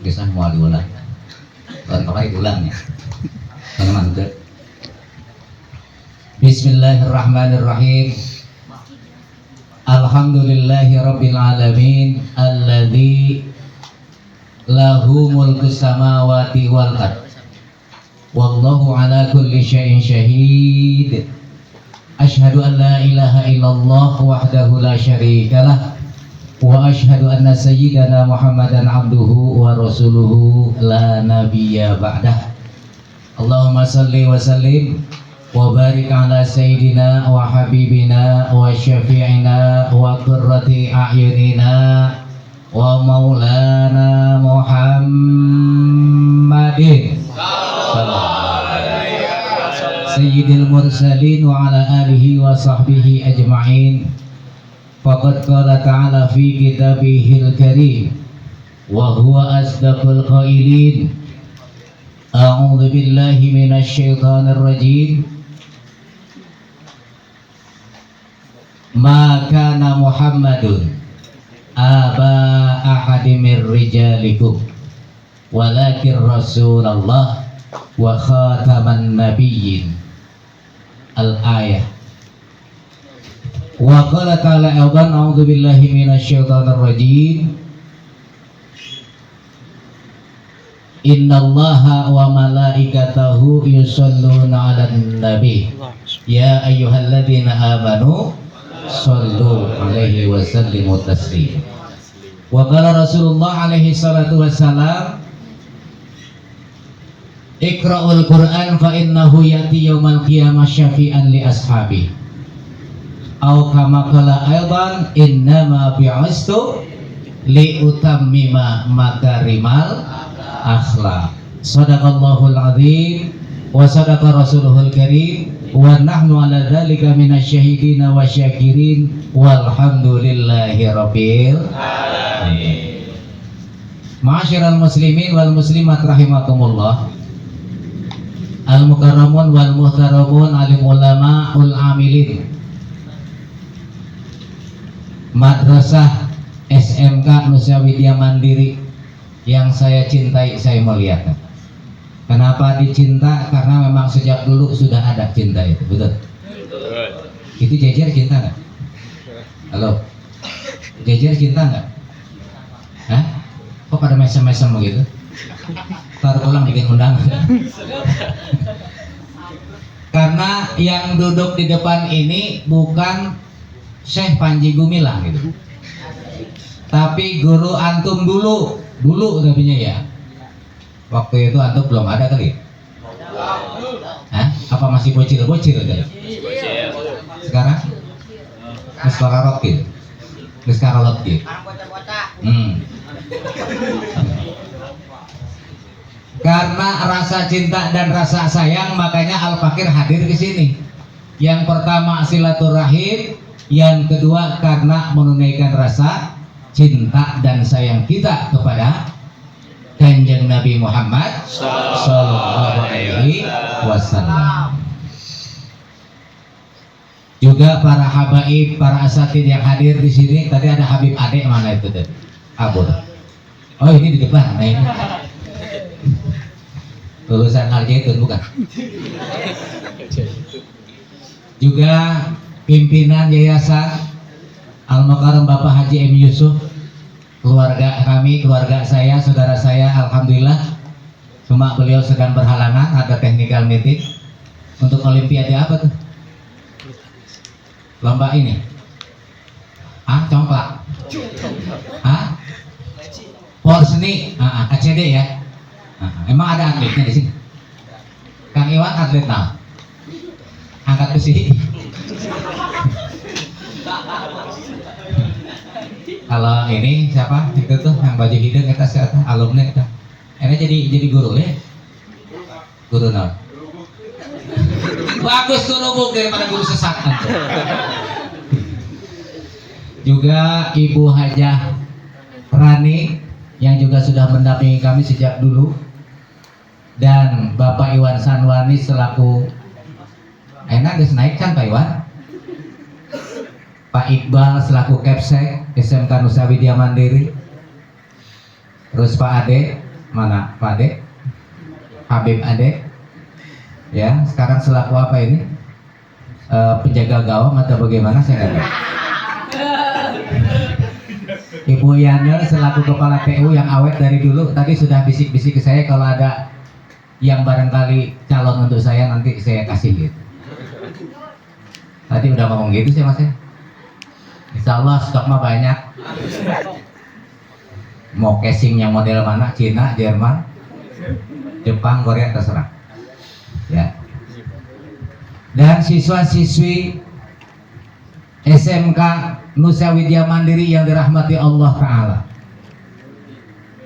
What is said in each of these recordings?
Biasanya mau diulang. Kalau kemarin diulang ya. Teman-teman. Bismillahirrahmanirrahim. Alhamdulillahi rabbil alamin alladzi lahu mulku samawati wal ard. Wallahu ala kulli syai'in syahid. Asyhadu an la ilaha illallah wahdahu la syarikalah wa asyhadu anna sayyidana Muhammadan abduhu wa rasuluhu la nabiyya ba'dah. Allahumma salli wa sallim wa barik ala sayyidina wa habibina wa syafi'ina wa qurrati a'yunina wa maulana Muhammadin sayyidil mursalin wa ala alihi wa sahbihi ajma'in. Faqad qala ta'ala fi kitabihil karim wa huwa asdaqul qailin. A'udzu billahi minasy syaithanir rajim. Ma kana Muhammadun aba ahadimir rijalikum walakin Rasulullah wa khataman nabiyyin. Al-ayah. Wa qala ta'ala aidan a'udzu billahi minasy syaithanir rajim. Innallaha wa malaikatahu yusholluna 'alan nabi. Ya ayyuhalladzina amanu shallu 'alaihi wa sallimu taslima. Wa qala Rasulullah alaihi salatu wassalam, Iqra'ul Qur'an fa innahu yati yaumal qiyamah syafi'an li ashabi. Aw kama qala aidan innama bi'astu li utammima makarimal akhlaq. Shadaqallahul azim wa sadaqa rasuluhul karim wa nahnu ala dzalika minasyahidin wa syakirin walhamdulillahi rabbil alamin. Ma'asyiral muslimin wal muslimat rahimakumullah. Al mukarramun wal muhtaramun alim ulama ul amilin. Madrasah SMK Nusa Widya Mandiri yang saya cintai, saya muliakan. Kenapa dicinta? Karena memang sejak dulu sudah ada cinta itu, betul? Itu Jejer cinta nggak? Halo, Jejer cinta nggak? Hah? Kok pada mesem-mesem begitu? Ntar pulang bikin undangan. Karena yang duduk di depan ini bukan Syekh Panji Gumilang gitu, tapi guru antum dulu tapinya ya. Waktu itu antum belum ada kali. Hah? Apa masih bocil kan? Sekarang? Sekarang gitu. Sekarang gitu. Karena rasa cinta dan rasa sayang, makanya Al-Fakir hadir di sini. Yang pertama silaturahim, yang kedua karena menunaikan rasa cinta dan sayang kita kepada Kanjeng Nabi Muhammad sallallahu alaihi wasallam. Juga para habaib, para asatid yang hadir di sini. Tadi ada Habib Ade, mana itu tadi? Abul. Oh, ini di depan. Nah, ini lulusan Al-Jaitun bukan? Juga pimpinan Yayasan Al-Mukarram Bapak Haji M. Yusuf, keluarga kami, keluarga saya, saudara saya, alhamdulillah. Cuma beliau sedang berhalangan, ada technical meeting. Untuk olimpiade apa tuh? Lomba ini? Congklak? Porseni? ACD ya? Emang ada atletnya di sini? Kang Iwan atlet nah? Angkat besi. Kalau ini siapa? Itu tuh yang baju hidung kita siapa? Alumni kita. Ini jadi guru ya? Guru non. Bagus guru buk daripada guru sesat. Juga Ibu Hajah Rani yang juga sudah mendampingi kami sejak dulu, dan Bapak Iwan Sanwani selaku enak geus naik kan Pak Iwan? Pak Iqbal selaku Kepsek SMK Nusa Widya Mandiri. Terus Pak Ade, mana Pak Ade? Habib Ade. Ya, sekarang selaku apa ini? Penjaga gawang atau bagaimana saya nggak tahu. Ibu Yana selaku kepala TU yang awet dari dulu tadi sudah bisik-bisik ke saya kalau ada yang barangkali calon untuk saya nanti saya kasih gitu. Tadi udah ngomong gitu sih mas ya. Insya Allah stok mah banyak. Mau casing yang model mana? Cina, Jerman, Jepang, Korea terserah. Ya. Dan siswa-siswi SMK Nusa Widya Mandiri yang dirahmati Allah Ta'ala,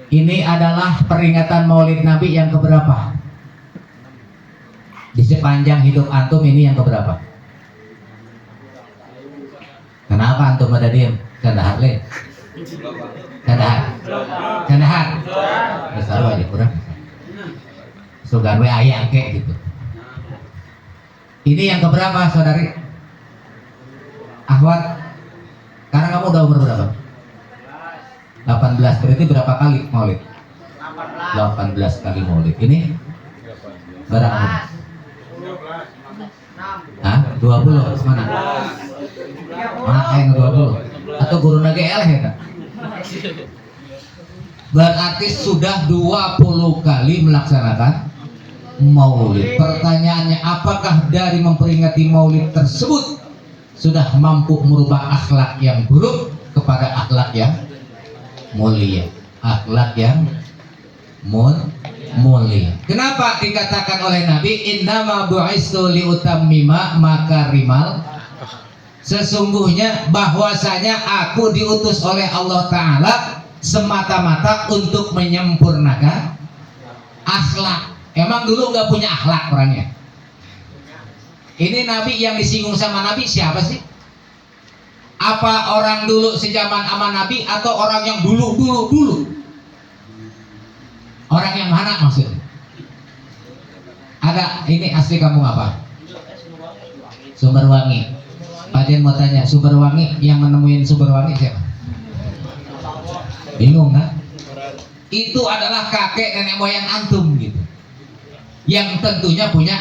ini adalah peringatan Maulid Nabi yang keberapa? Di sepanjang hidup antum ini yang keberapa? Kenapa antum pada diem? Kandahar le? Kandahar? Selalu aja kurang. Sugan we ayang kek gitu. Ini yang keberapa saudari? Ahwat, sekarang kamu udah umur berapa? 18, berarti berapa kali maulid? 18 kali maulid. Ini berapa? Hah? 20? Mana? Mana yang 20? Atau guru GL ya Kak? Berarti sudah 20 kali melaksanakan maulid. Pertanyaannya, apakah dari memperingati maulid tersebut sudah mampu merubah akhlak yang buruk kepada akhlak yang mulia, akhlak yang mulia? Kenapa dikatakan oleh Nabi innama bu'istu liutammima makarimal? Sesungguhnya bahwasanya aku diutus oleh Allah Ta'ala semata-mata untuk menyempurnakan akhlak. Emang dulu nggak punya akhlak orangnya? Ini Nabi yang disinggung sama Nabi siapa sih? Apa orang dulu sejaman sama Nabi atau orang yang dulu? Orang yang mana maksudnya? Ada ini asli kampung apa? Sumberwangi. Pak Jen mau tanya, Sumberwangi yang menemuin Sumberwangi siapa? Bingung kan? Itu adalah kakek nenek moyang antum gitu. Yang tentunya punya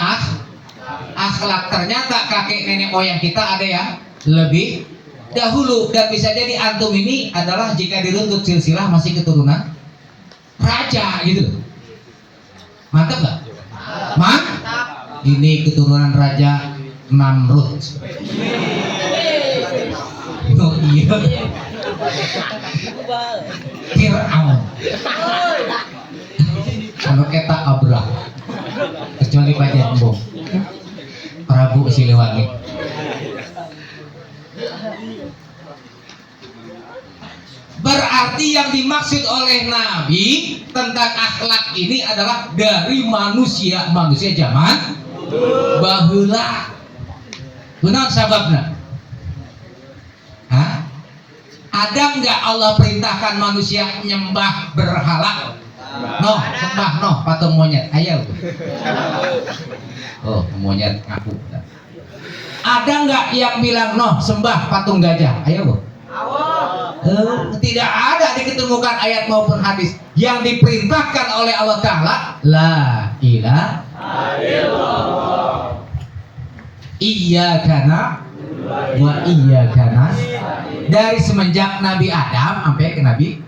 akhlak. Ternyata kakek nenek moyang kita ada yang lebih dahulu, dan bisa jadi antum ini adalah jika diruntut silsilah masih keturunan raja gitu. Mantap gak? Mantap. Ini keturunan raja Namrud. Oh iya. Fir'aun. Anu eta Abrah. Kecuali Pak Jambung. Prabu Siliwangi. Berarti yang dimaksud oleh Nabi tentang akhlak ini adalah dari manusia zaman baheula. Benar sababna? Hah? Ada nggak Allah perintahkan manusia nyembah berhala? No, sembah no, patung monyet. Ayo. Oh, monyet ngaku. Ada nggak yang bilang no, sembah patung gajah? Ayo. Tidak ada diketemukan ayat maupun hadis. Yang diperintahkan oleh Allah Ta'ala la ilaha illallah, iyyaka wa iyyaka nasta'in. Dari semenjak Nabi Adam sampai ke Nabi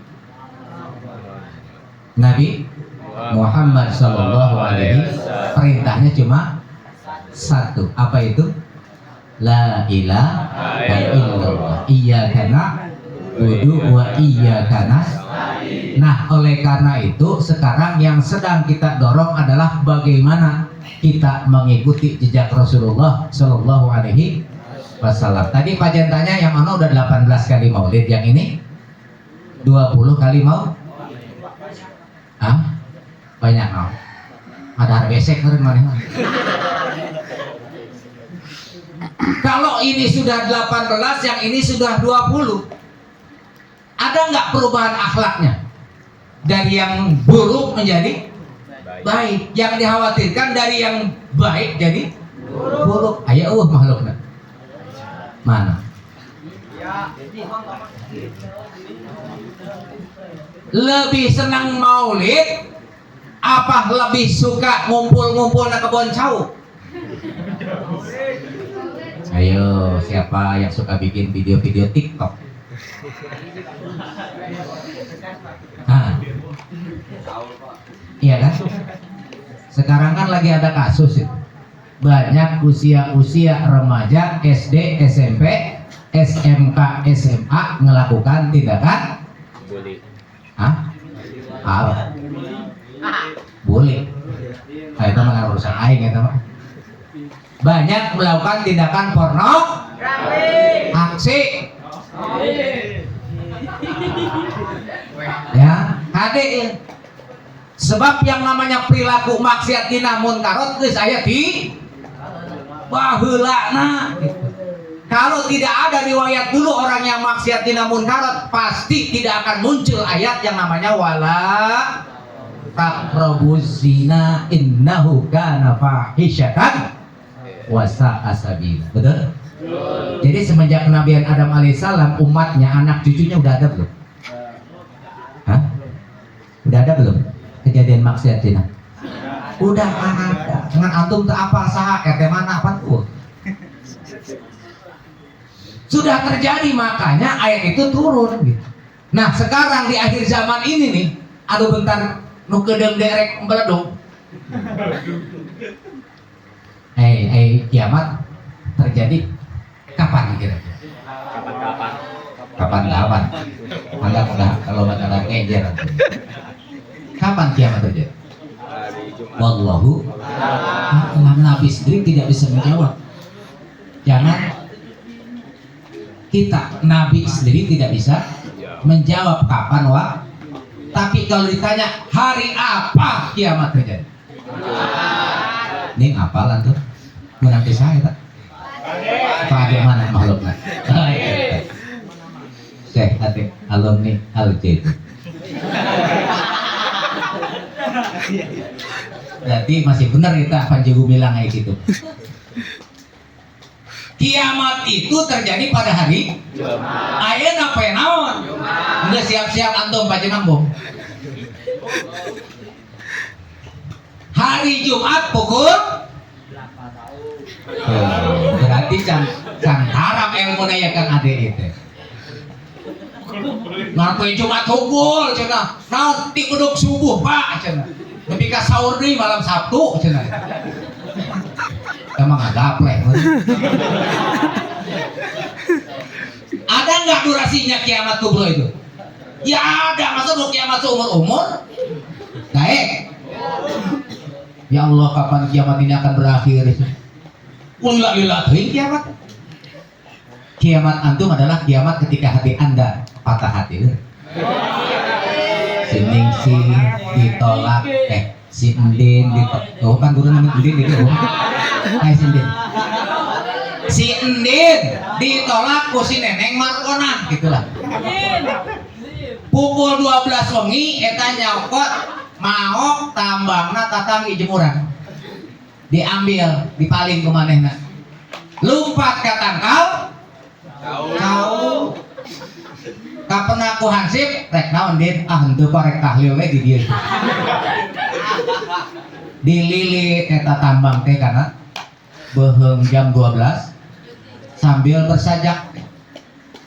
Muhammad Sallallahu Alaihi Wasallam, perintahnya cuma satu. Apa itu? La ilaha illallah, iyyaka na'budu wa iyyaka nasta'in. Nah, oleh karena itu sekarang yang sedang kita dorong adalah bagaimana kita mengikuti jejak Rasulullah Sallallahu Alaihi Wasallam. Tadi Pak Jen tanya yang mana udah 18 kali maulid, yang ini 20 kali mau? Hah? Banyak mau? Ada harga besek keren mana? Kalau ini sudah 18, yang ini sudah 20. Ada nggak perubahan akhlaknya? Dari yang buruk menjadi baik. Yang dikhawatirkan dari yang baik jadi buruk. Ayo makhluknya. Mana? Lebih senang maulid apa lebih suka ngumpul-ngumpul di kebun cau? Ayo, siapa yang suka bikin video-video TikTok? Iya kan? Sekarang kan lagi ada kasus itu. Banyak usia-usia remaja SD, SMP, SMK, SMA melakukan tindakan bully. Bully. Nah, itu mah urusan aing eta mah. Banyak melakukan tindakan porno, aksi. Ya, adik. Sebab yang namanya perilaku maksiat dina munkarot geus aya di baheulana. Kalau tidak ada riwayat dulu orang yang maksiat dina munkarot, pasti tidak akan muncul ayat yang namanya wala taqrabuz zina innahu kana fahisyatan wa sa'a sabila. Betul? Jadi semenjak kenabian Adam alaihissalam, umatnya, anak cucunya udah ada belum? Hah? Udah ada belum kejadian maksiat zina? Udah ada. Dengan antum teu apal saha RT mana apa tuh? Sudah terjadi, makanya ayat itu turun gitu. Nah, sekarang di akhir zaman ini nih, aduh bentar nu kedeung derek meleduk. Kiamat terjadi kapan kira-kira? Kapan? Enggak kalau bakal ngejer. Kapan kiamat terjadi? Wallahu a'lam. Nabi sendiri tidak bisa menjawab. Jangan kita, Nabi sendiri tidak bisa menjawab kapan tapi kalau ditanya hari apa kiamat terjadi, ini apalan tuh menanti saya tak bagaimana makhluknya Syekh Atik alumni Al-Jid. Berarti masih benar kita Panjago bilang kayak gitu. Kiamat itu terjadi pada hari Jumat. Apa yang naon? Udah siap-siap antum Pak Jenambung. Hari Jumat pukul berarti can haram ilmu ya Kang Ade itu. Ngapain Jumat tunggul cenah. Naon ti kuduk subuh Pak cenah. Nepi ka sahur deui malam Sabtu cenah. Emang agak plek. Ada nggak durasinya kiamat kubro itu? Ya ada, masa mau kiamat seumur-umur? Baik. Ya Allah, kapan kiamat ini akan berakhir? Ulah kiamat. Kiamat antum adalah kiamat ketika hati Anda patah hati. Si ditolak, si Endin ditolak. Oh kan guru namanya Endin itu. Si Endin ditolak ku si Neneng Markona gitulah. Pukul 12 wengi eta nyokot maok tambangna tatanggi jemuran. Diambil, dipaling ke manehna. Lumpat ka tangkal. Jauh. Kapena ku hansip rek naon Din? Ah henteu korek tahlil we di dieu. Dililit eta tambang teh kana beheung jam 12 sambil bersajak.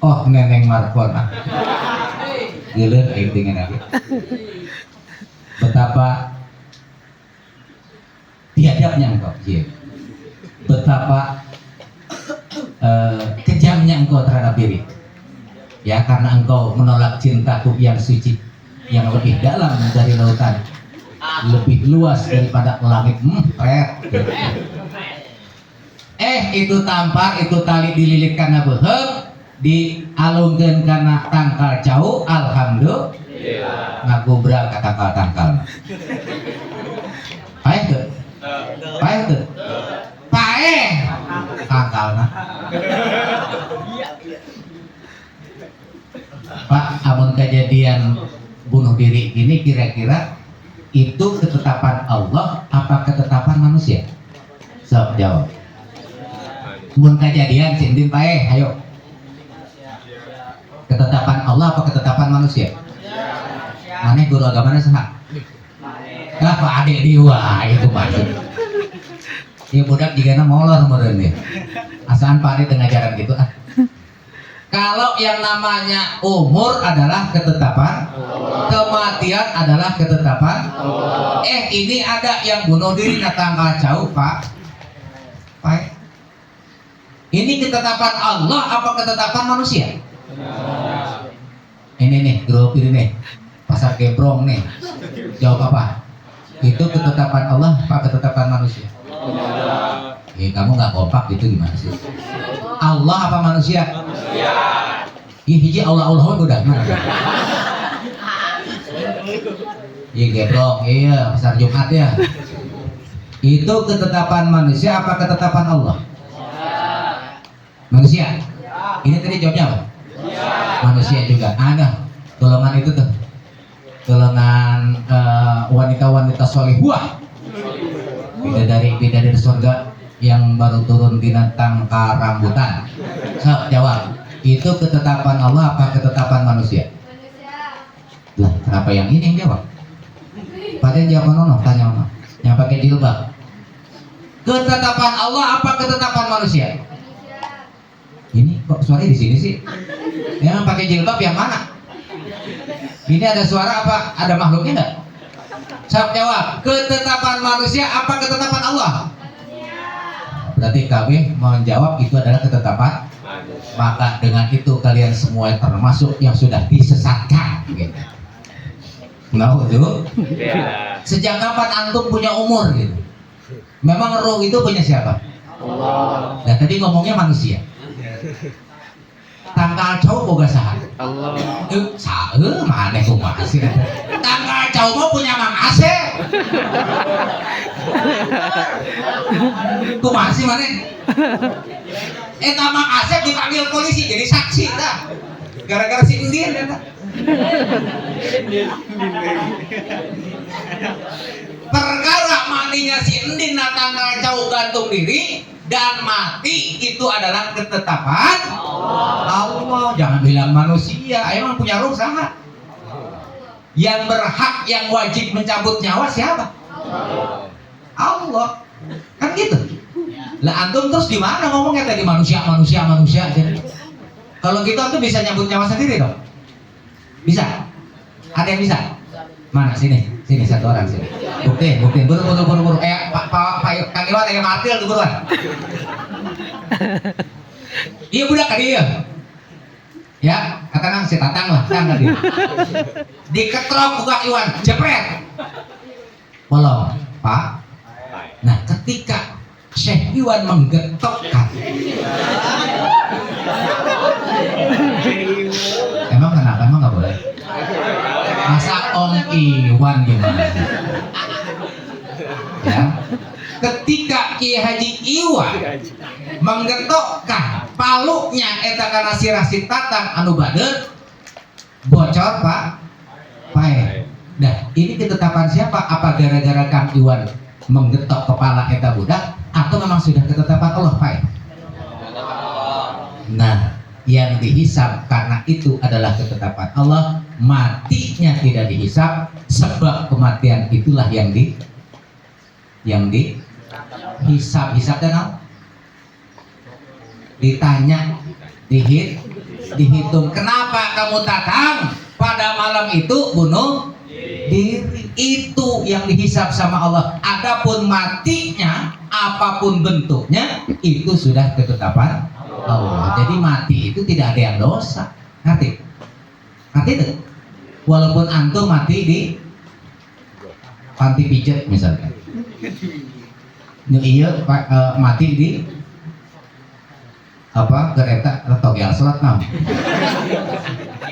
Oh Neneng Markona. Geuleun aing dengan lagi. Betapa biadabnya engkau, betapa kejamnya engkau terhadap diri. Ya karena engkau menolak cintaku yang suci, yang lebih dalam dari lautan, lebih luas daripada langit. Itu tampar, itu tali dililit karena beheung, dialungkeun karena tangkal jauh. Alhamdulillah ngagubrak ka tangkal-tangkal. Paeh teu? Paeh tangkalna. Pak, amun kejadian bunuh diri ini kira-kira itu ketetapan Allah apa ketetapan manusia? Sok jawab. Mun kejadian cintin paeh, ayo. Ketetapan Allah apa ketetapan manusia? Mana guru agamanya sah? Apa adik diwa itu maksud? Ya budak jika molor meureun ya. Asaan Pak Ade tengah jalan gitu ah. Kalau yang namanya umur adalah ketetapan, kematian adalah ketetapan. Ini ada yang bunuh diri na tanggal jauh Pak. Pak. Ini ketetapan Allah apa ketetapan manusia? Ini nih grup ini nih, pasar Gebrong nih. Jawab apa? Itu ketetapan Allah apa ketetapan manusia? Kamu nggak kompak gitu gimana sih? Allah apa manusia? Hiji Allah udah mana? Iya Gebrong, iya pasar Jumat ya. Itu ketetapan manusia apa ketetapan Allah? Manusia. Ini tadi jawabnya apa? Manusia juga. Ada golongan itu tuh. Golongan wanita-wanita solihah. Bidadari surga yang baru turun binatang rambutan. So, jawab. Itu ketetapan Allah apa ketetapan manusia? Lah, kenapa yang ini yang jawab? Padahal jawab nono, tanya nono. Yang pakai jilbab. Ketetapan Allah apa ketetapan manusia? Ini kok suara di sini sih? Yang pakai jilbab yang mana? Ini ada suara apa? Ada makhluknya enggak? Saya jawab, ketetapan manusia apa ketetapan Allah? Berarti kami menjawab itu adalah ketetapan. Maka dengan itu kalian semua termasuk yang sudah disesatkan. Gitu. Nah, itu. Sejak kapan antum punya umur gitu? Memang roh itu punya siapa? Allah. Nah tadi ngomongnya manusia. Tangkal cowok boga saha? Allah. Saha mana kumaha sih? Tangkal cowok mau punya Mang Asep. Kumaha sih mana? Mang Asep dipanggil polisi jadi saksi dah. Gara-gara si Indien ya. Perkara mandinya si Endin na tanggal jauh gantung diri dan mati itu adalah ketetapan Allah. Jangan bilang manusia, emang punya ruh sangat. Yang berhak, yang wajib mencabut nyawa siapa? Allah. Kan gitu. Lah antum terus di mana ngomongnya tadi manusia. Jadi kalau gitu antum bisa nyabut nyawa sendiri dong? Bisa? Ada yang bisa? Mana sini satu orang sini. Buktiin, buru. Pak Kang Iwan yang martil tuh buruan. Iya budak kan dia. Ya, katakan si Tatang lah, tangga dia. Diketrok buka Iwan, jepret. Polong, Pak. Nah, ketika Syekh Iwan menggetokkan. Emang kenapa? Emang nggak boleh? Masa Om Iwan gimana? Ya, ketika Kiai Haji Iwan menggetokkan paluknya eta kana sirah si Tatang anu badeut bocor Pak. Nah, ini ketetapan siapa? Apa gara-gara Kang Iwan menggetok kepala eta budak atau memang sudah ketetapan Allah Pak? Nah, yang dihisab karena itu adalah ketetapan Allah, matinya tidak dihisab sebab kematian itulah yang dihisab dan apa? Ditanya, dihitung. Kenapa kamu Tatang pada malam itu bunuh diri? Itu yang dihisab sama Allah. Adapun matinya, apapun bentuknya, itu sudah ketetapan Allah. Jadi mati itu tidak ada yang dosa. Ngerti itu? Walaupun antum mati di panti pijat misalkan. Iya mati di apa kereta retok yang selat nam.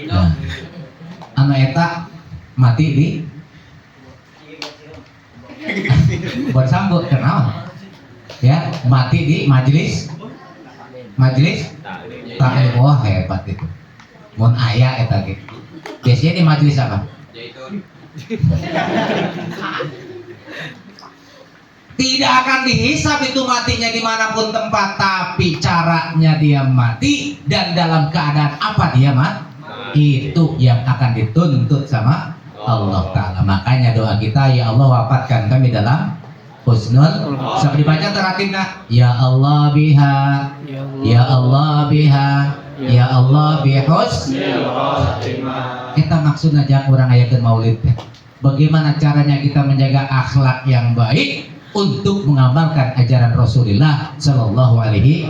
Nah, anu eta mati di buat sambut kenal ya, mati di majelis taklim. Wah hebat itu mun aya eta gitu. Biasanya di majelis apa? Tidak akan dihisab itu matinya dimanapun tempat, tapi caranya dia mati dan dalam keadaan apa dia mati. Itu yang akan dituntut sama Allah Ta'ala. Makanya doa kita, ya Allah wafatkan kami dalam husnul. Sampai dibaca terakhirnya, ya Allah biha, ya Allah biha, ya Allah bihus. Kita maksudnya jangan orang ayakeun maulid. Bagaimana caranya kita menjaga akhlak yang baik untuk mengamalkan ajaran Rasulullah Shallallahu Alaihi.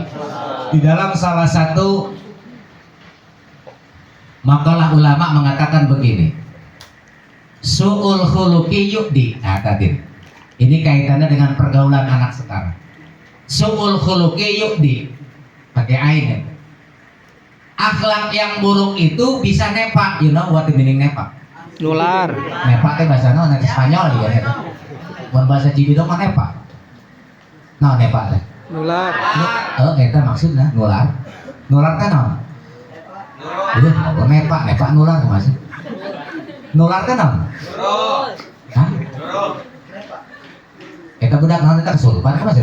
Di dalam salah satu makalah ulama mengatakan begini, su'ul khuluqi yu'di. Nah, tadi ini kaitannya dengan pergaulan anak sekarang. Su'ul khuluqi yu'di, pakai ain ya. Akhlak yang buruk itu bisa nepak. You know what the meaning nepak? Nular. Nepak itu bahasa non Spanyol ya. Bukan bahasa Cibidong mah nepak. Nah, nepak teh. Nular. Eta maksudnya nular. Nular kan non? Nepak nular Mas. Nular kan non? Hah? Eta budak naon eta kesurupan kan Mas?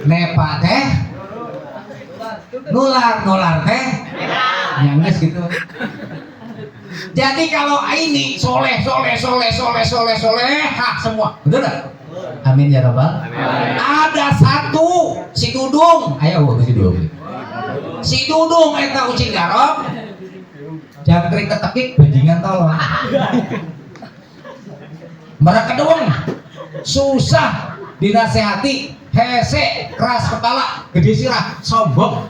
Nepak teh nular teh nyangges gitu. Jadi kalau ini soleh semua, betul nggak? Amin ya rabbal. Ada satu si Dudung, ayo si Dudung eta ucing garong, jangkrik ketekik bajingan tolong. Mereka doang susah dinasehati, hese, keras kepala, gede sirah, sombong,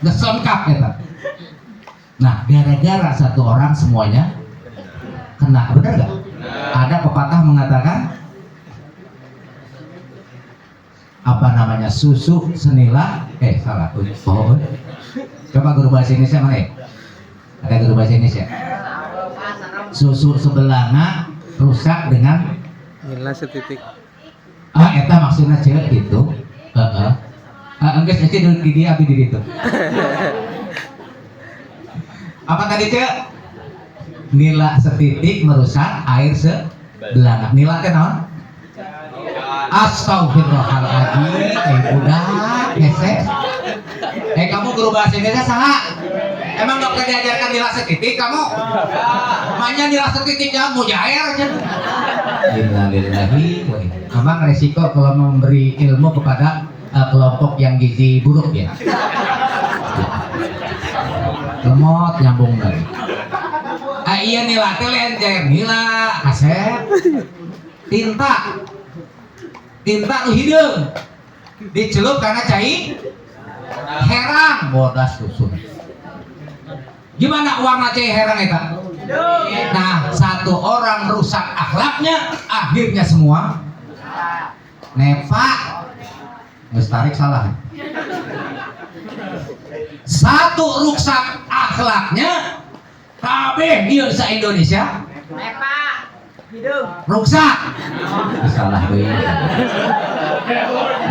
ngeselengkap kita. Nah, gara-gara satu orang semuanya kena, bener gak? Ada pepatah mengatakan apa namanya, susu senila, salah, coba guru bahasa Indonesia mana ya? Ada guru bahasa Indonesia? Susu sebelanga rusak dengan nilai setitik. Eta maksudnya cewek itu. Enggak sih dulu di dia abi di itu. Apa tadi cewek? Nila setitik merusak air sebelanga. Nila teh naon? Astagfirullahaladzim. Budak, hese. Kamu guru bahasa Indonesia salah. Emang dokter diajarkan nila setitik kamu? Makanya nila setitik kamu jair aja. Innalillahi wa inna. Memang resiko kalau memberi ilmu kepada kelompok yang gizi buruk ya. Lemot nyambung lagi. Iya nila teh lenjer, nila asep. Tinta nu hideung. Dicelup karena cai herang, bodas susun. Gimana warna cai herang eta? Nah, satu orang rusak akhlaknya, akhirnya semua nepak. Tarik salah. Satu rusak akhlaknya, kabeh ieu sa Indonesia nepak. Rusak. Salah deui.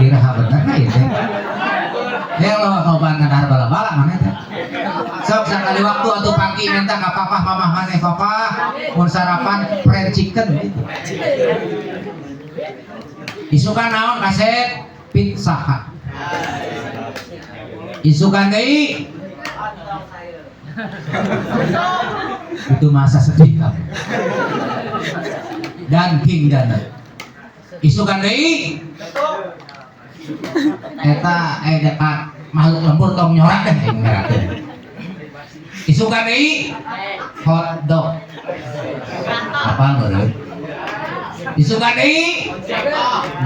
Diraha bener na ieu teh. Hello kawan ngadar bala-bala mana teh? Sok sakali waktu atau pagi minta ka papa mamah maneh papa mun sarapan fried chicken gitu. Isukan naon kaset pizza hut. Isukan deui itu masa sedih kamu. Dan King Dana isukan deui eta dekat makhluk lembur tong nyorak deh isukan deui hot dog apa ngeureun isukan deui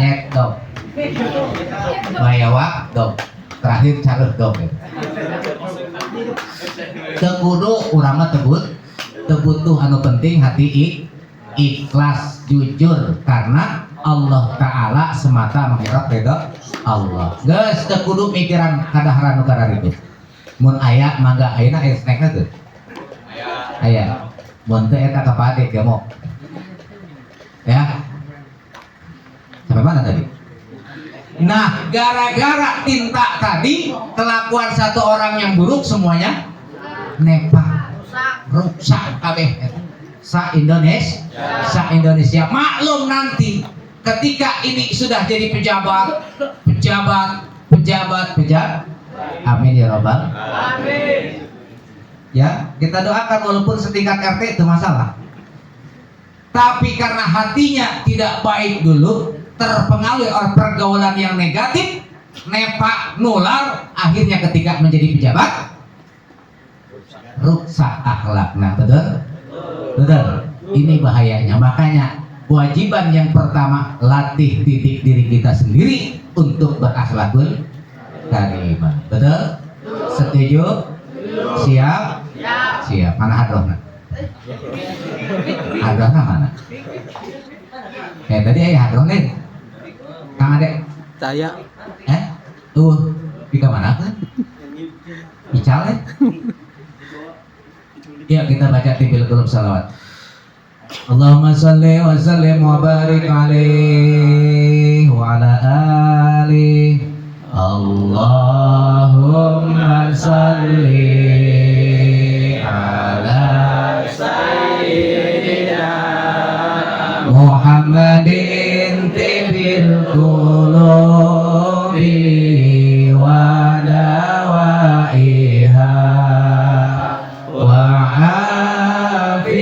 nyet dog bayawak dog terakhir caleg dog teu kudu urang mah tebutuh anu penting hati ikhlas jujur karena Allah Ta'ala semata mengharap ridho Allah. Geus teu kudu mikiran kadaharan nu kararibu. Mun aya mangga ayeuna aya snackna teu? Aya. Mun teu eta kapade ge mo. Ya. Sampai mana tadi? Nah, gara-gara tinta tadi, kelakuan satu orang yang buruk semuanya nepak. Rusak kabeh. Sa Indonesia maklum nanti ketika ini sudah jadi pejabat Amin ya robbal. Ya, kita doakan walaupun setingkat RT itu masalah. Tapi karena hatinya tidak baik dulu, terpengaruh oleh pergaulan yang negatif, nepak nular, akhirnya ketika menjadi pejabat rusak akhlaknya. Betul? Betul. Ini bahayanya. Makanya kewajiban yang pertama, latih didik diri kita sendiri untuk berakhlakul karimah. Betul? Setuju? Siap? Siap. Mana hadrohna? Hadrohna mana? Tadi ayah hadroh nih. Kang Adek. Saya Di mana kan? Bicara. Ya, kita baca tibil qulub salawat. Allahumma salli wa sallim wa barik alaihi wa ala alihi. Allahumma salli ala sayyidina Muhammadin tibil qulubi wa dawaiha wa afiyatil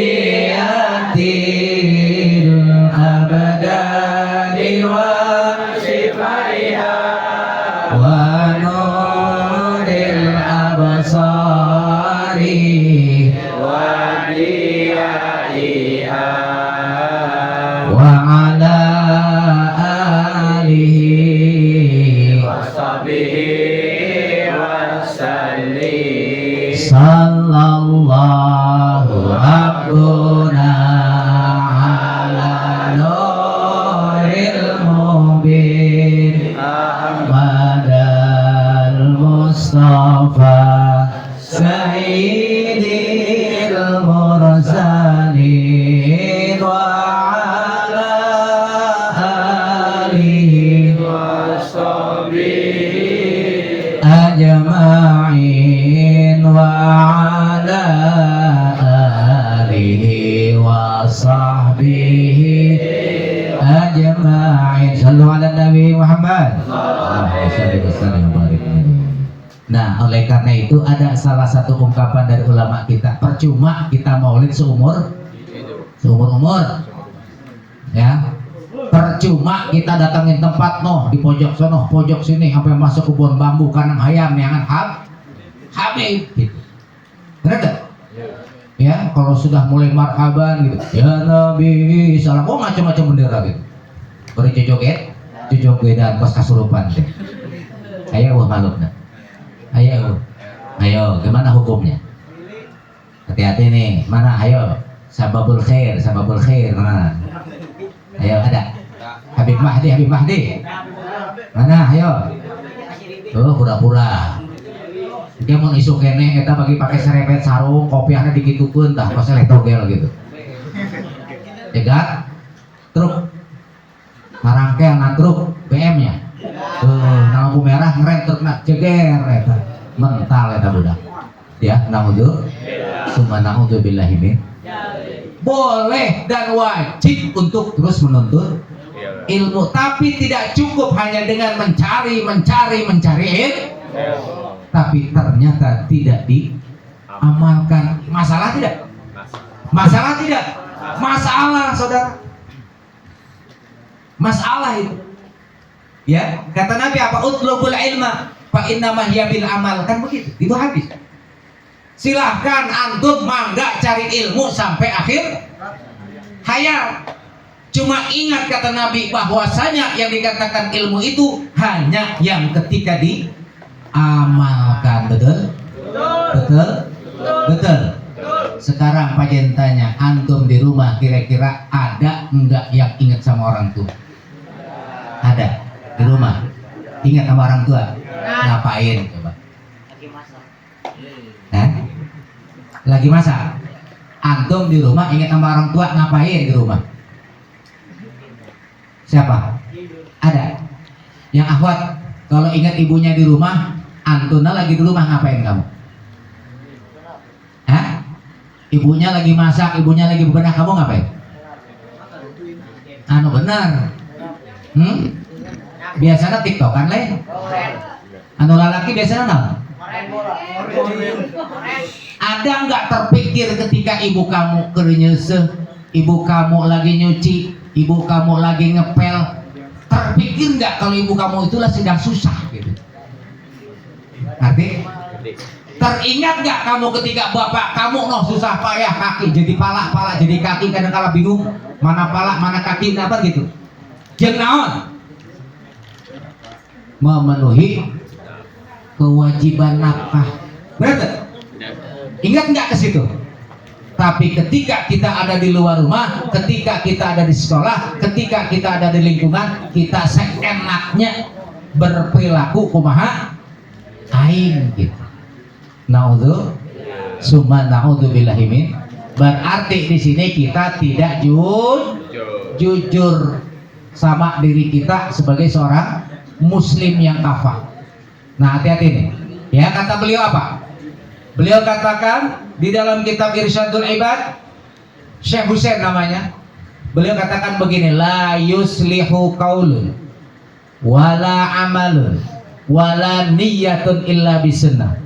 abadani wa shifaiha wa nuril absari wa diyaiha wa ala alihi wa sahbihi wa sallim. Sallallahu rabbuna ala nuril mubin Ahmadal Mustafa Sayyidil mursalin wa ala alihi wa sahbihi ajma'in wa ala alihi wa sahbihi ajma'in. Sallu ala Nabi Muhammad. Nah, oleh karena itu ada salah satu ungkapan dari ulama kita, percuma kita maulid seumur umur, ya. Percuma kita datangin tempat di pojok sono, pojok sini, sampai masuk kebun bambu kanang hayam yang habib gitu. Benar tak? Ya, kalau sudah mulai marhaban gitu, ya Nabi salam, macam-macam bendera gitu. Beri joget dan pas kasurupan deh. Ayo malukna. Ayo, gimana hukumnya? Hati-hati nih, mana? Ayo, sababul khair, mana? Ayo, ada Habib Mahdi, mana? Ayo, pura-pura. Dia mau isu kene, kita bagi pakai serepet sarung, kopiahnya dikitukeun tah, pas eleh togel gitu. Jegat, truk, marangkel na truk BM-nya. Lampu merah ngerem trukna jeger eta mental eta budak ya. Naudzubillahi min. Boleh dan wajib untuk terus menuntut ilmu, tapi tidak cukup hanya dengan mencari tapi ternyata tidak diamalkan. Masalah tidak, saudara, masalah itu. Ya, kata Nabi apa? Utlubul ilma fa innama hiya bil amal, kan begitu. Itu hadis. Silahkan antum mangga cari ilmu sampai akhir hayat. Cuma ingat kata Nabi bahwasanya yang dikatakan ilmu itu hanya yang ketika diamalkan. Betul? Sekarang Pak tanya, antum di rumah kira-kira ada enggak yang ingat sama orang tua? Ada? Di rumah ingat sama orang tua? Ngapain coba? Lagi masak. Antum di rumah ingat sama orang tua, ngapain di rumah? Siapa? Ada? Yang akhwat, kalau ingat ibunya di rumah, antuna lagi di rumah, ngapain kamu? Ibunya lagi masak, ibunya lagi bebenah, kamu ngapain? Benar. Biasanya tiktokan lain. Anu lalaki biasanya naon? Ada nggak terpikir ketika ibu kamu kerenyeseh, ibu kamu lagi nyuci, ibu kamu lagi ngepel, terpikir nggak kalau ibu kamu itulah sedang susah gitu? Ngerti? Teringat nggak kamu ketika bapak kamu susah payah kaki jadi pala jadi kaki, kadang kala bingung mana pala mana kaki apa gitu? Jeung naon? Memenuhi kewajiban nafkah. Benar? Ingat nggak ke situ? Tapi ketika kita ada di luar rumah, ketika kita ada di sekolah, ketika kita ada di lingkungan, kita seenaknya berperilaku kumaha aing gitu. Naudzu summa naudzubillahi min. Berarti di sini kita tidak jujur sama diri kita sebagai seorang muslim yang kafah. Nah, hati-hati nih. Ya, kata beliau apa? Beliau katakan di dalam kitab Irsyadul Ibad, Syekh Husain namanya. Beliau katakan begini, la yuslihu qaulun wala amalun wala niyyatun illa bisunnah.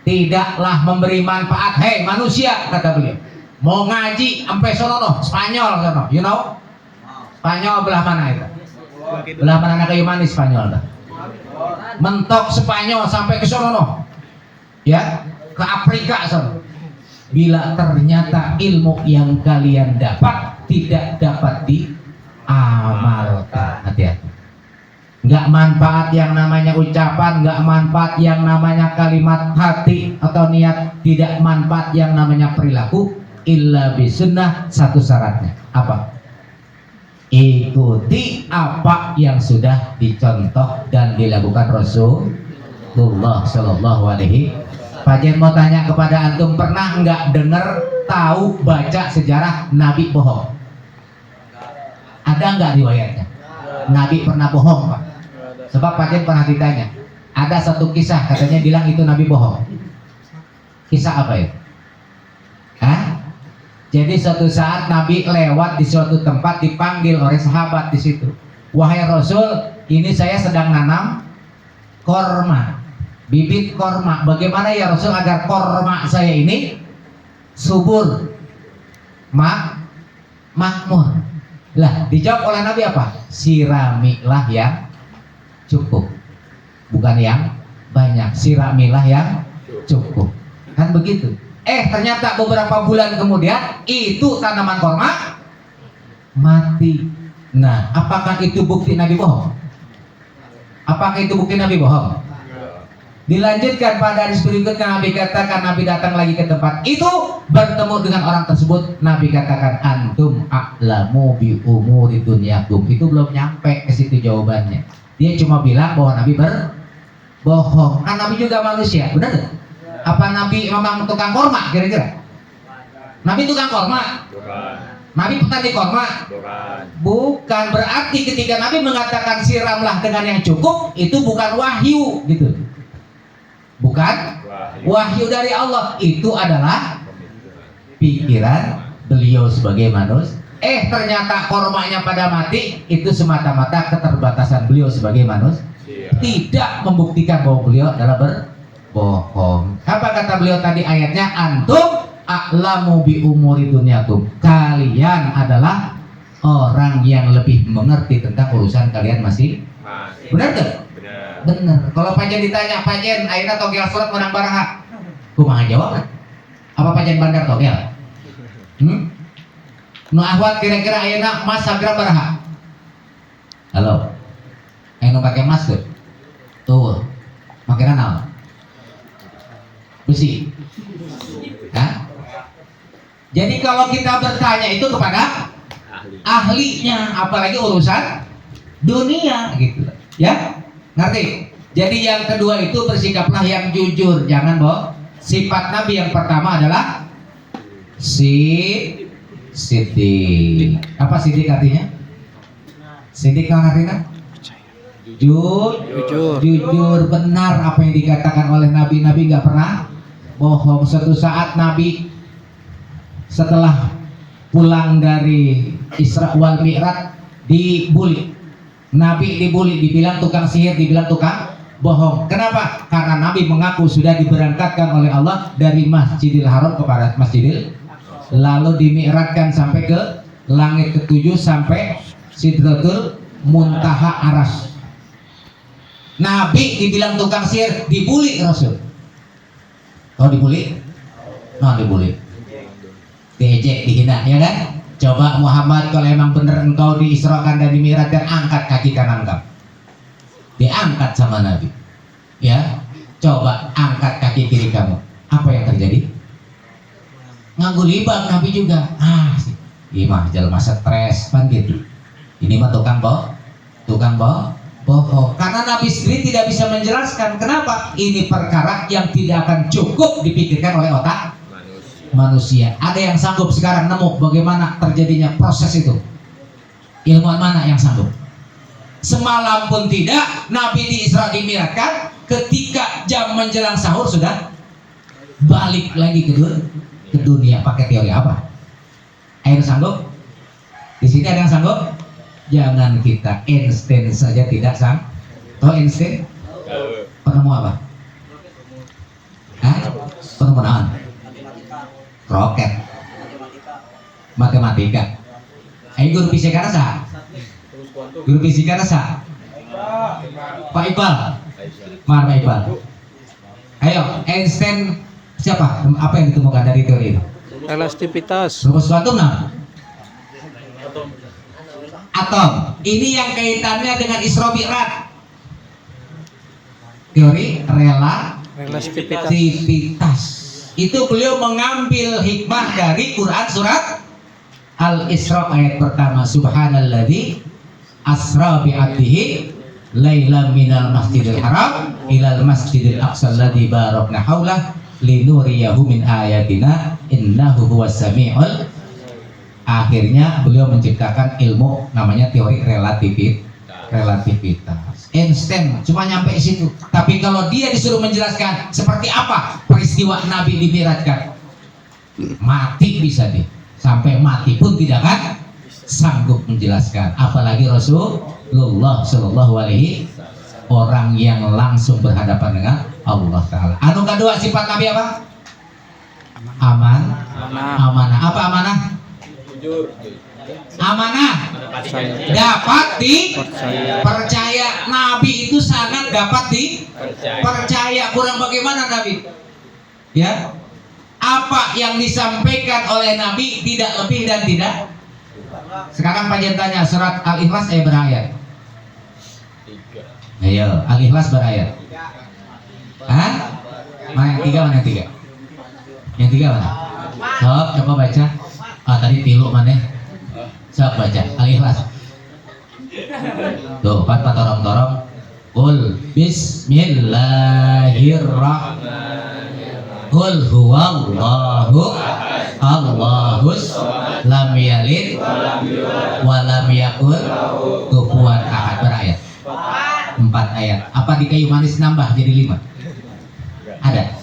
Tidaklah memberi manfaat, hei manusia, kata beliau. Mau ngaji sampai sono Spanyol sono, you know? Spanyol belah mana itu? Belah mana kayu manis Spanyol dah. Mentok Spanyol sampai ke sono, ya, ke Afrika sono. Bila ternyata ilmu yang kalian dapat tidak dapat diamalkan, hati-hati. Nggak manfaat yang namanya ucapan, nggak manfaat yang namanya kalimat hati atau niat, tidak manfaat yang namanya perilaku, illa bisunnah. Satu syaratnya apa? Ikuti apa yang sudah dicontoh dan dilakukan Rasulullah Shallallahu Alaihi. Pak Jen mau tanya kepada antum, pernah nggak dengar, tahu, baca sejarah Nabi bohong? Ada nggak riwayatnya? Nabi pernah bohong, Pak? Sebab Pak Jen pernah ditanya, ada satu kisah katanya bilang itu Nabi bohong. Kisah apa itu? Hah? Jadi suatu saat Nabi lewat di suatu tempat, dipanggil oleh sahabat di situ. Wahai Rasul, ini saya sedang nanam korma, bibit korma. Bagaimana ya Rasul agar korma saya ini subur, makmur? Lah, dijawab oleh Nabi apa? Siramilah yang cukup, bukan yang banyak. Siramilah yang cukup, kan begitu. Ternyata beberapa bulan kemudian itu tanaman korma mati. Nah, apakah itu bukti Nabi bohong? Apakah itu bukti Nabi bohong? Dilanjutkan pada hadis berikutnya, Nabi katakan, Nabi datang lagi ke tempat itu, bertemu dengan orang tersebut. Nabi katakan, antum a'lamu bi umuri dunyakum. Itu belum nyampe ke situ jawabannya. Dia cuma bilang bahwa Nabi berbohong. Kan Nabi juga manusia, benar gak? Apa Nabi memang tukang korma kira-kira? Nabi tukang korma? Bukan. Nabi petani korma? Bukan. Bukan. Berarti ketika Nabi mengatakan siramlah dengan yang cukup, itu bukan wahyu gitu. Bukan wahyu dari Allah, itu adalah pikiran beliau sebagai manusia. Ternyata kormanya pada mati, itu semata-mata keterbatasan beliau sebagai manusia, tidak membuktikan bahwa beliau adalah berbohong. Apa kata beliau tadi ayatnya? Antum a'lamu bi umuri dunyakum. Kalian adalah orang yang lebih mengerti tentang urusan kalian masih. Benar gak? Benar. Kalau Pak Jen ditanya, Pak Jen ayeuna togel surat menang baraha, kumaha jawab? Apa Pak Jen bandar togel? Nu ahwat kira-kira ayeuna emas sagra baraha? Halo. Anu pakai emas tuh. Tuh. Makina naon? Besi. Hah? Jadi kalau kita bertanya itu kepada ahlinya, apalagi urusan dunia gitu. Ya? Ngerti? Jadi yang kedua itu bersikaplah yang jujur, jangan bohong. Sifat Nabi yang pertama adalah sidik. Apa sidik artinya? Sidik artinya? Jujur, benar apa yang dikatakan oleh Nabi. Nabi nggak pernah bohong. Suatu saat Nabi setelah pulang dari Isra wal Mi'raj dibully. Nabi dibully, dibilang tukang sihir, dibilang tukang bohong. Kenapa? Karena Nabi mengaku sudah diberangkatkan oleh Allah dari Masjidil Haram kepada Masjidil, lalu dimi'rajkan sampai ke langit ketujuh sampai Sidratul Muntaha Aras. Nabi dibilang tukang sihir, dibully Rasul. Oh dibully? No dibully. Diejek, dihina, ya kan? Coba Muhammad, kalau emang bener engkau diisrakan dan dimi'rajkan, angkat kaki kanan kamu. Diangkat sama Nabi. Ya, coba angkat kaki kiri kamu. Apa yang terjadi? Nganggu libak Nabi juga. Ini mah jelema stres kan gitu. Ini mah tukang bohong. Karena Nabi sendiri tidak bisa menjelaskan kenapa ini perkara yang tidak akan cukup dipikirkan oleh otak manusia. Ada yang sanggup sekarang nemu bagaimana terjadinya proses itu? Ilmuwan mana yang sanggup? Semalam pun tidak, Nabi di Isra Mi'rajkan, ketika jam menjelang sahur sudah balik lagi ke dunia. Pakai teori apa? Ada yang sanggup? Di sini ada yang sanggup? Jangan kita, Einstein saja tidak sanggup. Tahu Einstein? Penemu apa? Penemu naon? Roket, matematika. Guru fisika rasa? Guru fisika rasa? Pak Iqbal, Pak Iqbal. Ayo, Einstein siapa? Apa yang ditemukan dari teori itu? Elastisitas. Rumus kuantum nah? Atom. Ini yang kaitannya dengan Isra Mi'raj. Teori relativitas. Itu beliau mengambil hikmah dari Quran surat Al-Isra ayat pertama. Subhanalladzi asra bi'abdihi laila minal masjidil haram ilal masjidil aqsa alladzi barakna haulah linuriyahu min ayatina innahu huwas samiul. Akhirnya beliau menciptakan ilmu namanya teori relativitas. Einstein cuma nyampe situ. Tapi kalau dia disuruh menjelaskan seperti apa peristiwa Nabi dimi'rajkan, mati bisa dia. Sampai mati pun tidak akan sanggup menjelaskan. Apalagi Rasulullah Shallallahu Alaihi, orang yang langsung berhadapan dengan Allah Taala. Anu kedua sifat Nabi apa? Amanah. Apa amanah? Amanah dapat dipercaya. Nabi itu sangat dapat dipercaya. Kurang bagaimana Nabi? Ya, apa yang disampaikan oleh Nabi tidak lebih dan tidak. Sekarang panjang tanya surat Al-Ikhlas berayat. Ayo, Al-Ikhlas berayat. Mana yang tiga? Yang tiga mana? Coba baca. Tadi tilu mana? Sok baca Al-Ikhlas. Tuh, empat torong-torong. Qul bismillahirrahmanirrahim. Qul huwallahu Allahus lam yalid wa lam yakul kufuwan ahad. Berayat. 4 ayat. Apa di kayu manis nambah jadi 5? Ada.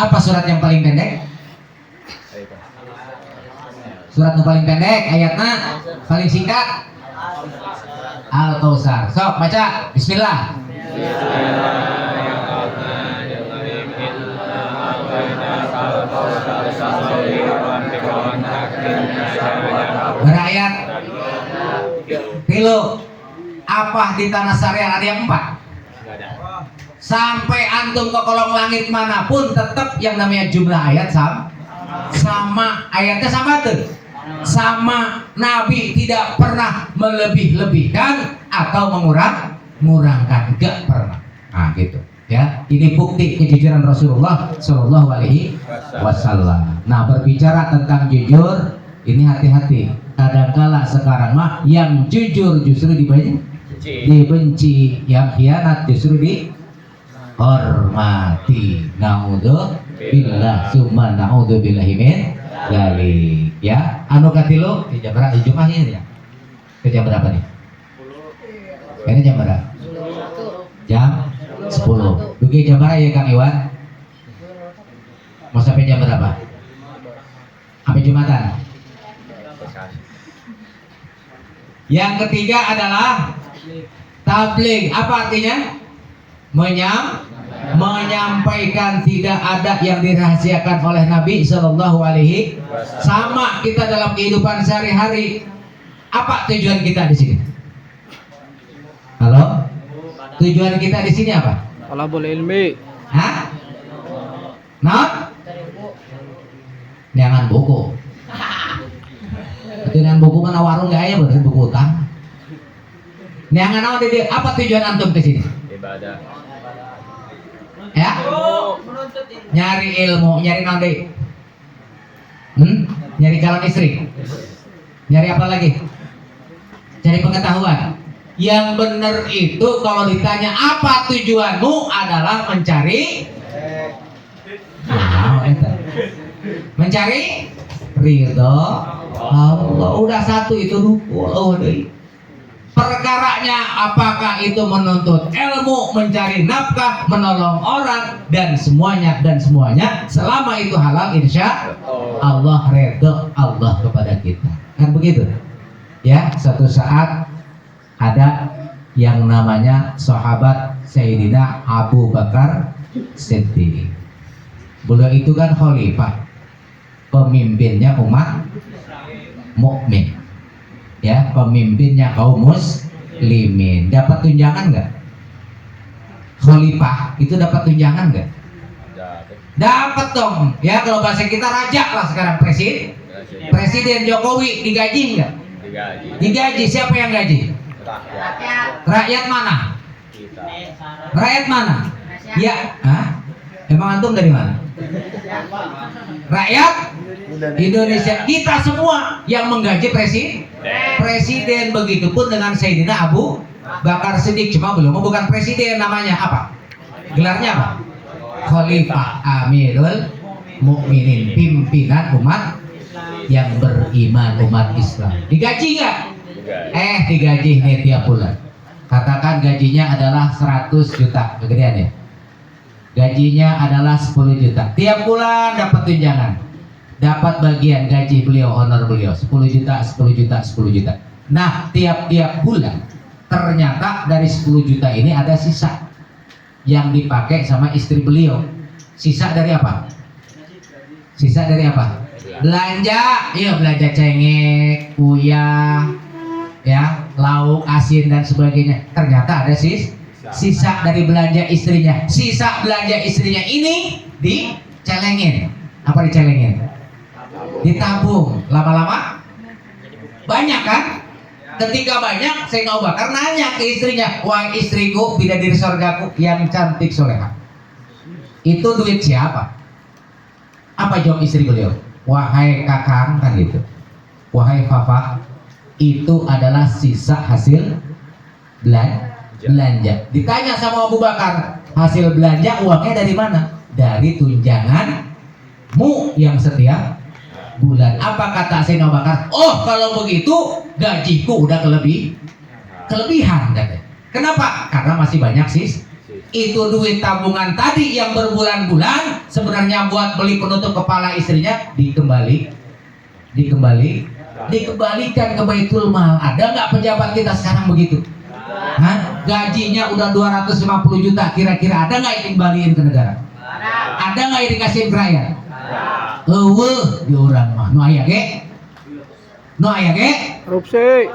Apa surat yang paling pendek? Surat yang paling pendek, ayatnya paling singkat Al-Kautsar. Sok baca bismillah. Berayat tilu. Apa di tanah Syariah ada yang 4? Sampai antum ke kolong langit manapun tetap yang namanya jumlah ayat sama ayatnya sama tuh. Sama. Nabi tidak pernah melebih-lebihkan atau mengurangkan, enggak pernah. Nah gitu ya, ini bukti kejujuran Rasulullah Shallallahu Alaihi Wasallam. Nah, berbicara tentang jujur, ini hati-hati. Kadangkala sekarang mah yang jujur justru dibenci, yang khianat justru dihormati. Naudzubillah summa naudzubillahi min dzalik. Ya, anu katilu di jam berapa? Di Jumat ini ya. Ke jam berapa nih? Ini jam berapa? Jam 10. Dugi jam berapa ya Kang Iwan? Mau sampai jam berapa? Sampai Jumatan. Yang ketiga adalah tabligh. Apa artinya? menyampaikan, tidak ada yang dirahasiakan oleh Nabi Shallallahu Alaihi. Sama kita dalam kehidupan sehari-hari. Apa tujuan kita di sini? Halo? Tujuan kita di sini apa? Talabul ilmi. Hah? Nah? Jangan buku. Dengan buku mana warung gak ya berarti buku utang. Jangan naon di apa tujuan antum ke sini? Ibadah. Ya? Nyari ilmu, nyari naon deui? Nyari calon istri. Nyari apa lagi? Cari pengetahuan. Yang benar itu kalau ditanya apa tujuanmu adalah mencari mencari ridho Allah. Udah satu itu dulu. Perkaranya apakah itu menuntut ilmu, mencari nafkah, menolong orang, dan semuanya selama itu halal, insya Allah ridho Allah kepada kita. Kan begitu? Ya, suatu saat ada yang namanya sahabat Sayyidina Abu Bakar Siddiq. Beliau itu kan khalifah, pemimpinnya umat mukmin, ya, pemimpinnya kaum muslimin. Dapat tunjangan nggak? Khalifah itu dapat tunjangan nggak? Dapat dong. Ya, kalau bahasa kita raja lah sekarang, Presiden Jokowi digaji nggak? Digaji. Siapa yang gaji? Rakyat mana? Rakyat mana? Ya, emang antum dari mana? Rakyat Indonesia. Kita semua yang menggaji presiden. Begitupun dengan Sayyidina Abu Bakar Siddiq. Cuma belum bukan presiden, namanya apa? Gelarnya apa? Khalifah Amirul Mukminin, pimpinan umat yang beriman, umat Islam. Digaji nggak? Digaji nih tiap bulan. Katakan gajinya adalah 100 juta, kegedean ya. Gajinya adalah 10 juta. Tiap bulan dapat tunjangan. Dapat bagian gaji beliau, honor beliau 10 juta, 10 juta, 10 juta. Nah, tiap-tiap bulan ternyata dari 10 juta ini ada sisa yang dipakai sama istri beliau. Sisa dari apa? Sisa dari apa? Belanja. Iya, belanja cengek, uyah, ya, lauk, asin dan sebagainya. Ternyata ada sisa dari belanja istrinya. Sisa belanja istrinya ini dicelengin. Apa dicelengin? Ditabung. Lama-lama banyak kan? Ketika banyak, Sayyidina Abu Bakar nanya ke istrinya, "Wahai istriku, bidadari surgaku yang cantik soleha, itu duit siapa?" Apa jawab istri beliau? "Wahai kakang," kan gitu, "wahai papa, itu adalah sisa hasil belanja." Ditanya sama Abu Bakar, "Hasil belanja uangnya dari mana?" "Dari tunjanganmu yang setiap bulan." Apa kata Sayyidina Abu Bakar? "Oh, kalau begitu gajiku udah kelebihan," katanya. Kenapa? Karena masih banyak itu duit tabungan tadi yang berbulan-bulan sebenarnya buat beli penutup kepala istrinya, dikembalikan ke Baitul Mal. Ada nggak pejabat kita sekarang begitu? Gajinya udah 250 juta, kira-kira ada nggak yang dikembaliin ke negara? Ada nggak yang dikasih ke rakyat? Di orang mah no aya ge Korupsi.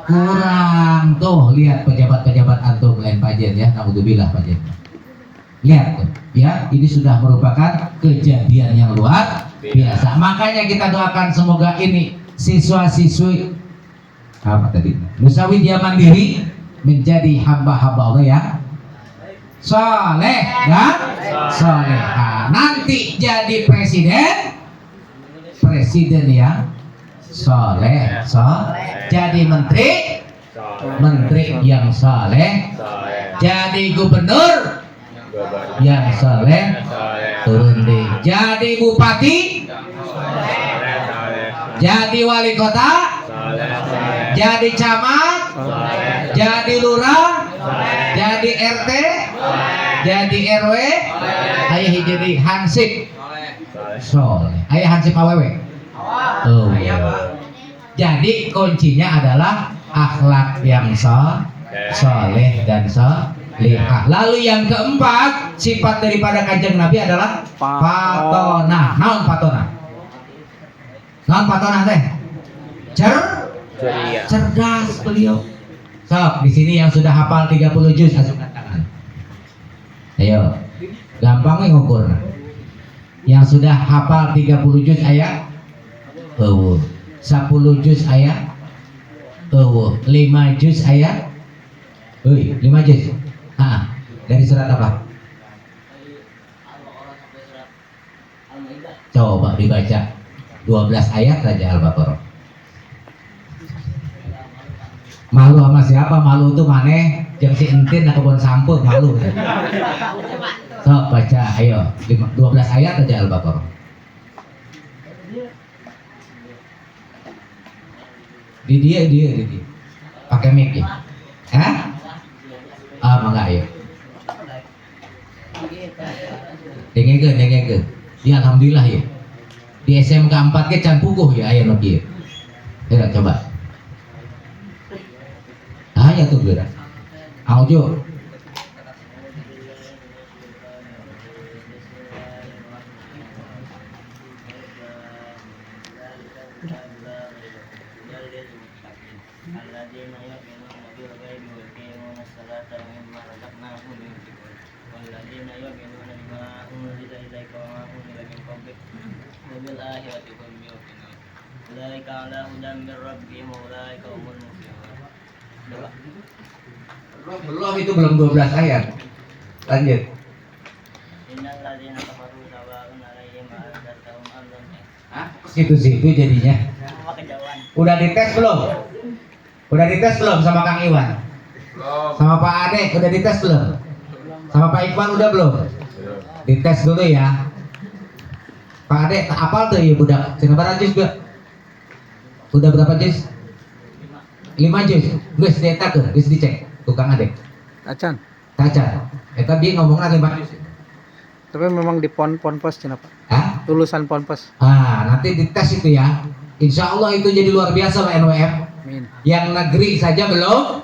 kurang tuh. Lihat pejabat-pejabat antum lain pajen ya, naudzubillah pajen. Lihat tuh ya, ini sudah merupakan kejadian yang luar biasa. Makanya kita doakan semoga ini siswa-siswi apa tadi? Nusa Widya Mandiri menjadi hamba-hamba Allah yang soleh dan soleha. Nanti jadi presiden yang soleh. Jadi menteri yang soleh. Jadi gubernur yang soleh. Turun deh. Jadi bupati. Jadi wali kota. Jadi camat. Jadi lurah. Jadi RT. Jadi RW. Aya jadi hansip soleh. Aya hansip awewe. Jadi kuncinya adalah akhlak yang soleh dan liha. Lalu yang keempat, sifat daripada kanjeng Nabi adalah patona. Naon patona? Naon patona teh? Cerdas beliau. Sok, di sini yang sudah hafal 30 juz masukkan tangan. Ayo. Gampang ngukur. Yang sudah hafal 30 juz ayat 10 juz ayat 5 juz ayat 5 juz. Dari surat apa? Coba dibaca 12 ayat saja Al-Baqarah. Malu sama siapa? Malu tuh maneh jeung si entin na kebon samput malu. Sok baca ayo 12 ayat aja Al-Baqarah. Di dia. Pakai mic ya. Hah? Mangga ayo. Dengekeun. Ya alhamdulillah ya. Di SMK 4 ke can puguh ya aya nu kieu. Ayo coba. Ya tuh geura. Audio. Belum itu belum 12 ayat. Lanjut. Situ jadinya. Udah dites belum? Udah dites belum sama Kang Iwan? Sama Pak Ade udah dites belum? Sama Pak Iqbal udah belum? Dites dulu ya. Pak Ade apal tuh ya budak? Seberapa juz gak? Udah berapa juz? 5 juz. Geus dieta tuh, geus dicek. Tukang Ade. Acan. Eta dia ngomongna 5 juz. Tapi memang di ponpes cenah Pak. Hah? Lulusan ponpes. Nanti dites itu ya. Insya Allah itu jadi luar biasa Pak NWF. Amin. Yang negeri saja belum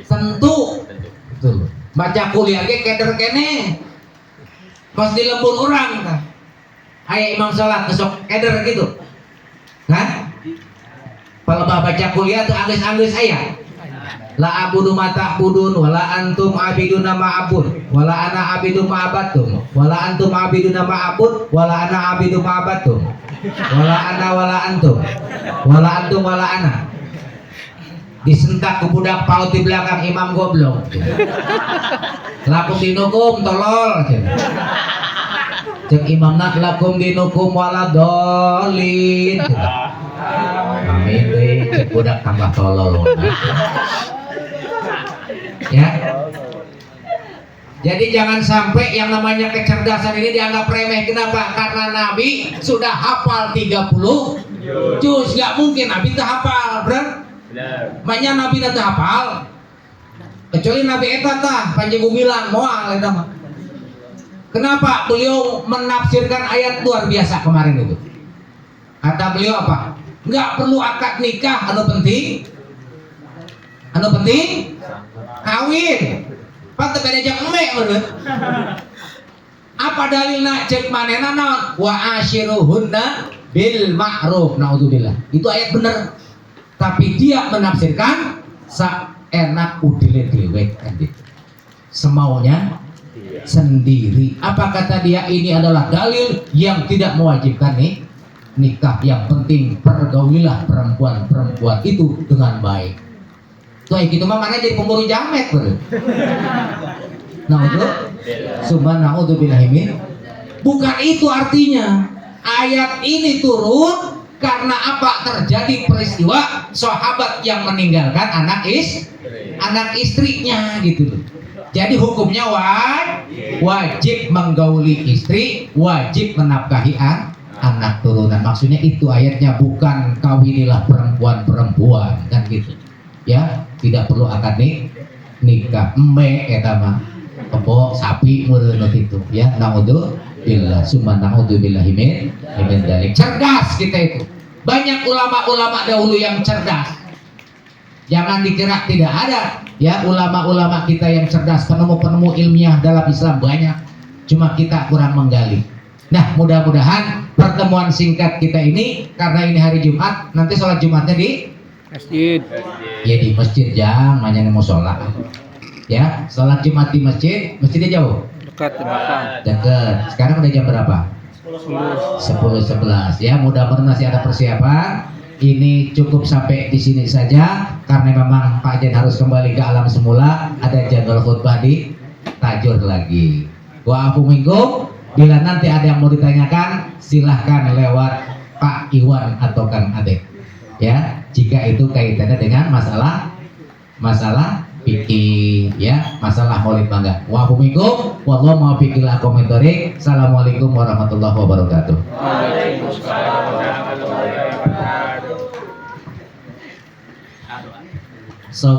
tentu. Betul. Baca kuliah ge keder kene. Pas di lembur orang kan. Aya imam salat besok keder gitu. Kan? Palebah baca kuliah tuh anggeus-anggeus aya. La abudu ma ta'budun wala antum abiduna ma abud wala ana abidu ma abatum wala antum abiduna ma abud wala ana abidu ma abatum wala ana wala antum wala ana. Disentak ke budak paut di belakang imam goblok. Lakum dinukum tolol. Cek imamna lakum dinukum wala dolin. Amin deh, cek budak tambah tolol. Ya. Jadi jangan sampai yang namanya kecerdasan ini dianggap remeh. Kenapa? Karena Nabi sudah hafal 30 juz. Gak mungkin Nabi tak hafal, bener? Banyak Nabi tak hafal. Kecuali Nabi eta tah panjang bilang moal eta mah. Kenapa? Beliau menafsirkan ayat luar biasa kemarin itu. Kata beliau apa? Enggak perlu akad nikah, anu penting kawin. Pantes beda jeung emek bener. Apa dalilna cek manehna naon? Wa asyiruhunna bil ma'ruf. Naudzubillah. Itu ayat bener. Tapi dia menafsirkan enak udilek-lewek kan gitu. Semaunya sendiri. Apa kata dia? Ini adalah dalil yang tidak mewajibkan nikah. Yang penting pergaulilah perempuan itu dengan baik. Tuh gitu mah mana jadi pemburu jamet bro. Subhanallahi. Bukan itu artinya. Ayat ini turun karena apa? Terjadi peristiwa sahabat yang meninggalkan anak istrinya gitu loh. Jadi hukumnya wajib menggauli istri, wajib menafkahi anak turunan. Maksudnya itu ayatnya, bukan kawinilah perempuan kan gitu. Ya, tidak perlu akad nikah. Eta mah kebo sapi meureun kitu ya. Naudzubillah summa naudzubillahi min dzalik. Cerdas kita itu. Banyak ulama-ulama dahulu yang cerdas. Jangan dikira tidak ada. Ya, ulama-ulama kita yang cerdas, penemu-penemu ilmiah dalam Islam banyak, cuma kita kurang menggali. Nah, mudah-mudahan pertemuan singkat kita ini, karena ini hari Jumat, nanti sholat Jumatnya di Masjid. ya di masjid, jangan hanya mau sholat. Ya, sholat Jumat di masjid, masjidnya jauh, Dekat di belakang. dekat. Sekarang udah jam berapa? 10.11. Ya, mudah-mudahan masih ada persiapan. Ini cukup sampai di sini saja karena memang Pak Jen harus kembali ke alam semula. Ada jadwal khutbah di Tajur lagi. Wa'afu minkum. Bila nanti ada yang mau ditanyakan, silahkan lewat Pak Iwan atau Kang Adek. Ya, jika itu kaitannya dengan masalah fikih, ya, masalah maulid bangga. Wa'afu minkum. Wallahu muwaffiq ila aqwamit thoriq. Assalamualaikum warahmatullahi wabarakatuh. Waalaikumsalam.